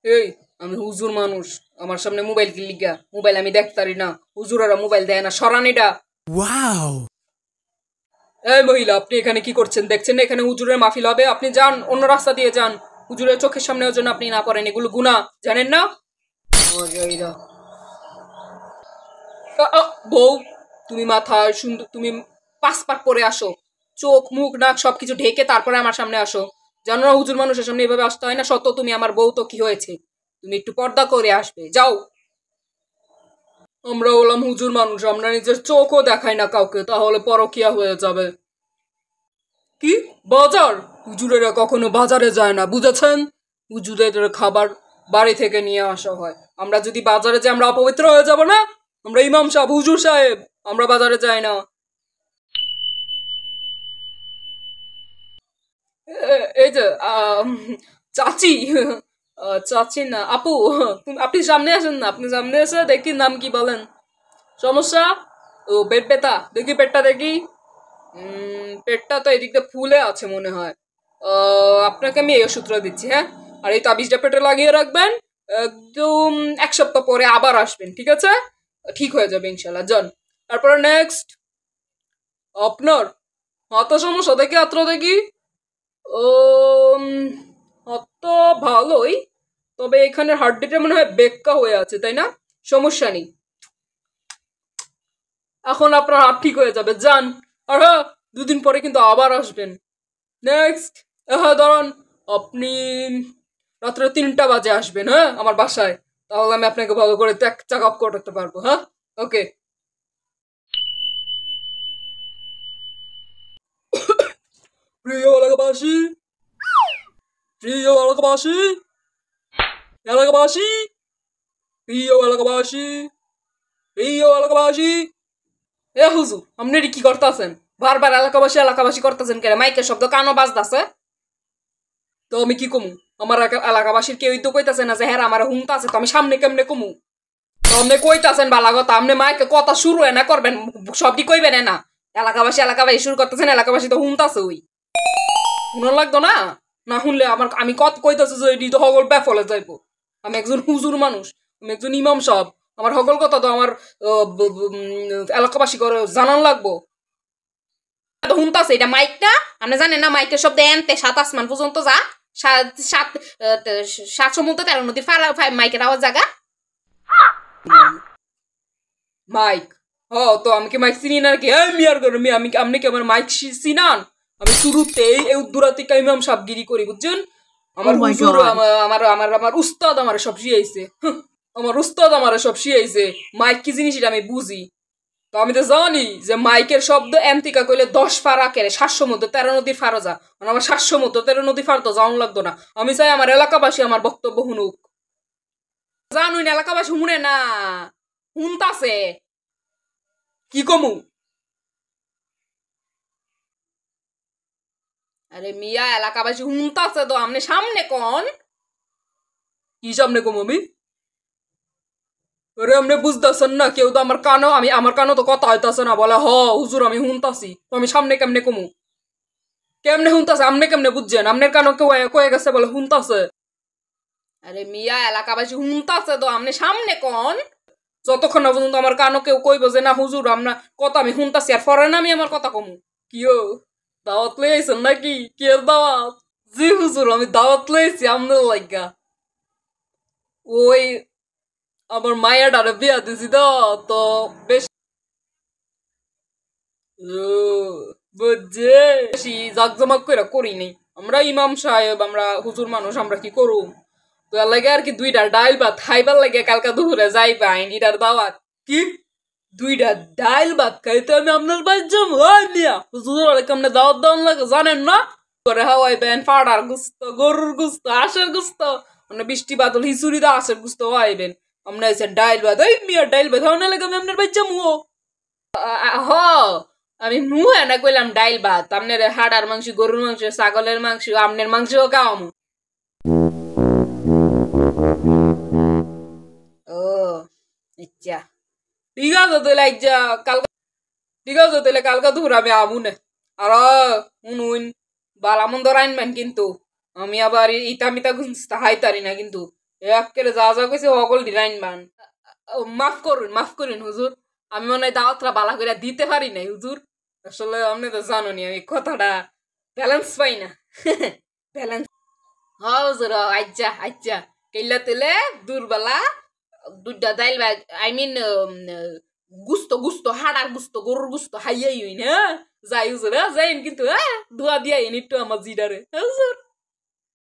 এই আমি হুজুর মানুষ, আমার সামনে মোবাইল কি লিগা? মোবাইল আমি দেখতে পারি না, হুজুরেরা মোবাইল দেয় না, সরান এটা। ওয়াও! এই মহিলা, আপনি এখানে কি করছেন? দেখছেন না এখানে হুজুরের মাহফিল হবে? আপনি যান, অন্য রাস্তা দিয়ে যান। হুজুরের চোখের সামনে জন্য আপনি না পড়েন, এগুলো গুনাহ, জানেন না? বউ, তুমি মাথায় সুন্দর, তুমি পাসপাট পরে আসো, চোখ মুখ নাক সবকিছু ঢেকে তারপরে আমার সামনে আসো। জানো না হুজুর মানুষের সামনে এভাবে আসতে হয় না? সত্য তুমি আমার বউ, তো কি হয়েছে? তুমি একটু পর্দা করে আসবে, যাও। আমরা হলাম হুজুর মানুষ, আমরা নিজের চোখও দেখাই না কাউকে, তাহলে পরকিয়া হয়ে যাবে। কি বাজার? হুজুরেরা কখনো বাজারে যায় না, বুঝেছেন? হুজুরের খাবার বাড়ি থেকে নিয়ে আসা হয়। আমরা যদি বাজারে যাই আমরা অপবিত্র হয়ে যাব না? আমরা ইমাম সাহেব, হুজুর সাহেব, আমরা বাজারে যাই না। এই যে চাচি, চাচি না আপু, আপনি সামনে আসেন না, আপনি সামনে এসে দেখি নাম কি বলেন। সমস্যা? ও পেট ব্যথা, দেখি পেটটা দেখি। পেটটা তো এদিক দিয়ে ফুলে আছে মনে হয়। আপনাকে আমি এই ওষুধটা দিচ্ছি, হ্যাঁ? আর এই তাবিজটা পেটে লাগিয়ে রাখবেন, একদম 1 সপ্তাহ পরে আবার আসবেন, ঠিক আছে? ঠিক হয়ে যাবে ইনশাল্লাহ, যান। তারপরে নেক্সট, আপনার হাতে সমস্যা দেখি, হাতটা দেখি। উম, হাত তো ভালোই, তবে এখানে হাড্ডিটা মনে হয় বেক্কা হয়ে আছে, তাই না? সমস্যা নেই, এখন আপনার হাত ঠিক হয়ে যাবে, যান। আর হ্যাঁ, 2 দিন পরে কিন্তু আবার আসবেন। নেক্সট, হ্যাঁ দাঁড়ান, আপনি রাত্রে 3টা বাজে আসবেন, হ্যাঁ, আমার বাসায়। তাহলে আমি আপনাকে ভালো করে চেক আপ করতে পারবো, হ্যাঁ? ওকে। প্রিয় এলাকাবাসী, প্রিয় এলাকাবাসী, এলাকাবাসী, প্রিয় এলাকাবাসী, প্রিয় এলাকাবাসী। এ হুজুর, আপনি এটি কি করতেছেন? বারবার এলাকাবাসী এলাকাবাসী করতেছেন কেন? মাইকের শব্দ কানও বাজতাছে। তো আমি কি কমু? আমার এলাকাবাসীর কেউই তো কইতাছে না যে হ্যাঁ আমার হুমতা আছে, তো আমি সামনে কেমনে কমু? তো আপনি কইতাছেন বালা কথা, আপনি মাইকে কথা শুরু না করবেন, সবটি কইবেন না। এলাকাবাসী এলাকাবাসী শুরু করতেছেন, এলাকাবাসী তো হুমতাছে ওই। শুনার লাগতো না? না শুনলে আমার, আমি কত কইতাছে যে এটি তো হগল বেফলে যাইবো। আমি একজন হুজুর মানুষ, আমি একজন ইমাম সাহেব, আমার হগল কথা তো আমার এলাকাবাসী করে জানান লাগবো। হুনতাছে এটা মাইকটা, আপনি জানেন না মাইকের শব্দ এনতে 7 আসমান পর্যন্ত যা। সাত সাত 7 সমুদ্র 13 নদী মাইকের আওয়াজ জায়গা। মাইক, হ তো আমি কি মাইক চিনি না কি? এই মিয়ার করে আমি, আপনি কি আমার মাইক চিনান? আমি শুরুতে এই উদ্দুরাতি ইমাম সাবগিরি করি, বুঝছেন? আমার Oh my হুজুর God! আমার আমার আমার আমার উস্তাদ আমার সব শিয়াইছে। আমার উস্তাদ আমার সব শিয়াইছে। মাইক কি জিনিস এটা আমি বুঝি। তো আমি তো জানি যে মাইকের শব্দ এমতিকা কইলে 10 ফারা কেড়ে 7 সমুদ্র 13 নদীর ফারো যা, মানে আমার 7 সমুদ্র 13 নদী ফার তো যাওন লাগতো না। আমি চাই আমার এলাকাবাসী আমার বক্তব্য শুনুক। জানুই না এলাকাবাসী শুনে না, শুনতাছে। কি কমু? আরে মিয়া, এলাকাবাসী শুনতাছে তো, আমনে সামনে কোন। কি সামনে কমু আমি? আরে আপনি বুঝতেছেন না, কেউ তো আমার কানও, আমি আমার কানও তো কথা হইতাছে না, বলে হ হুজুর আমি শুনতাছি, তো আমি সামনে কেমনে কমু? কেমনে শুনতাছে? আপনি কেমনে বুঝছেন? আপনার কানও কেউ কয়ে গেছে বলে শুনতাছে? আরে মিয়া, এলাকাবাসী শুনতাছে তো, আপনি সামনে কোন। যতক্ষণ না পর্যন্ত আমার কানও কেউ কইব যে না হুজুর আমরা কথা আমি শুনতাছি, আর পরে না আমি আমার কথা কমু। কিও দাওয়াত লই আইছেন নাকি? কি এর দাওয়াত? জি হুজুর, আমি দাওয়াত লইছি আপনার লাগা। ওই আমার মায়াডারে বিয়া দিছি তো, তো বেশ বুঝছে, বেশি জাকজমক করে করি নাই। আমরা ইমাম সাহেব, আমরা হুজুর মানুষ, আমরা কি করুম? তো এর লাগে আর কি 2টা ডাইল ভাত খাইবার লাগে কালকা দুপুরে যাইবা আইন ইটার দাওয়াত। কি 2টা ডাইল ভাত খাইতে আমি আপনার বাড়ি যাবো? ওই মিয়া, হুজুর কেমনে দাওয়াত দাওয়ান লাগে জানেন না? করে হাওয়াইবেন ফাড়ার গুস্ত, গরুর গুস্ত, হাঁসের গুস্ত, মানে বৃষ্টি বাদল হিচুড়ি দা হাঁসের গুস্ত হাওয়াইবেন। আমরা এসে ডাইল ভাত, ওই মিয়া ডাইল ভাত হাওয়ানো লাগে আমি আপনার বাড়ি যাবো। হ, আমি মুহে না কইলাম ডাইল ভাত, আপনার হাড়ার মাংস, গরুর মাংস, ছাগলের মাংস, আমনের মাংসও খাওয়ামু। ও আচ্ছা, ঠিক আছে তাহলে আইজা কালকা, ঠিক আছে তাহলে কালকা দুপুর আমি আমু নে। আর শুনুন, বালা মন্দ রাইনবেন কিন্তু, আমি আবার ইতা মিতা হাইতারি না কিন্তু। একেবারে যা যা কইছে সকল ডিরাইন বান। মাফ করুন হুজুর, আমি মনে হয় দাওয়াতটা বালা করে দিতে পারি নাই হুজুর। আসলে আপনি তো জানোনি আমি কথাটা ব্যালেন্স পাই না। ব্যালেন্স হ্যাঁ হুজুর, আচ্ছা আচ্ছা, কেল্লা তেলে দুর্বেলা দুইটা দাইল আই মিন গুস্ত গুস্ত হাড়ার গুস্ত গরুর গুস্ত হাইয়াই হইন, হ্যাঁ যাই হুজুর, হ্যাঁ যাইন কিন্তু, হ্যাঁ দোয়া দিয়াইন একটু আমার জিডারে, হ্যাঁ হুজুর।